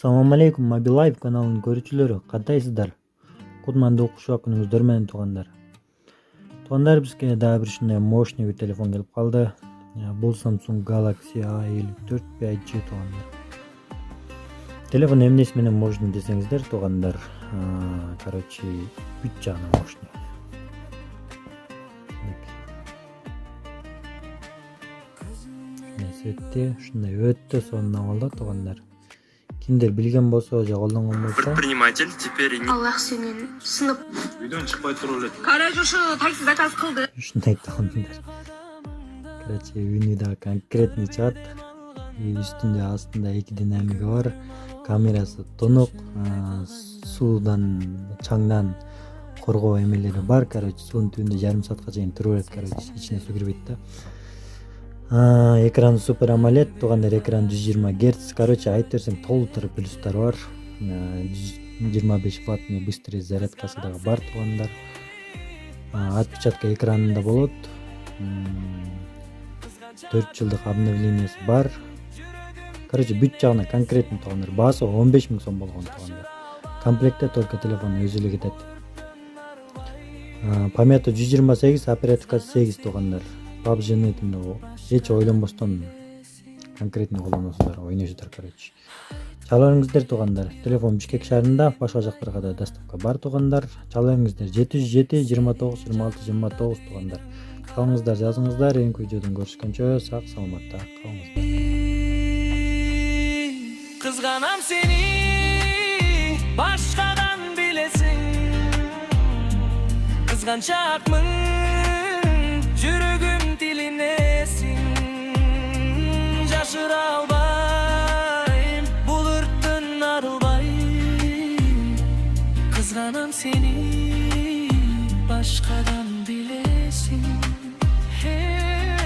Assalamu alaikum, Mobil Life kanalının көрүүчүлөрү, кантайсыздар? Кутмандуу куш күнүңүздөр менен туугандар. Туугандар, бизге дагы бир ушундай мощный бир телефон келип калды. Бул Samsung Galaxy A54 5G туугандар. Телефон эмнеси менен мощный десеңиздер, туугандар, короче, бүт жагынан мощный. Сетте ушундай өтө сонун абалда туугандар. Кимдер билген болсо же колдонгон болсо. Предприниматель теперь не... Аллах сенен сынып. Үйдөн чыкпай туруп элет. Гараж ушу такси заказ кылды. Ушундай туугандар. Короче, үйүнү да конкретный чыгат. Үстүндө астында 2 динамиги бар. Камерасы тонук, суудан, чаңдан коргоо эмелери бар. Короче, суунун түбүндө жарым саатка чейин туруп берет. Короче, ичине суу кирбейт да. Экран супер AMOLED, туугандар, экран 120 Гц. Короче, айтып берсем толтур плюстар бар. 25 ваттный быстрый зарядкасы дагы бар, туугандар. Отпечатка экранында болот. 4 жылдык обновлениясы бар. Короче, бүт жагына конкретный, туугандар. Баасы 15 000 сом болгон, туугандар. Комплектте только телефон өзү эле кетет. Памяты 128, оперативкасы 8, туугандар. PUBG-ны эч ойлонбостон конкретный колдоносуздар, ойнойсуздар, короче. Чала бериңиздер, туугандар. Телефон Бишкек шаарында, башка жактарга да доставка бар, туугандар. Чала бериңиздер 707 29 26 29, туугандар. Калыңыздар, жазыңыздар. Эң видеодон көрүшкөнчө сак саламатта калыңыздар. Kızganam seni başkadan bilesin. Kızgançakmın yürügüm dilinesin. Şaşır albayım, bulurtun arılbayım. Kızganam seni başkadan bilesin.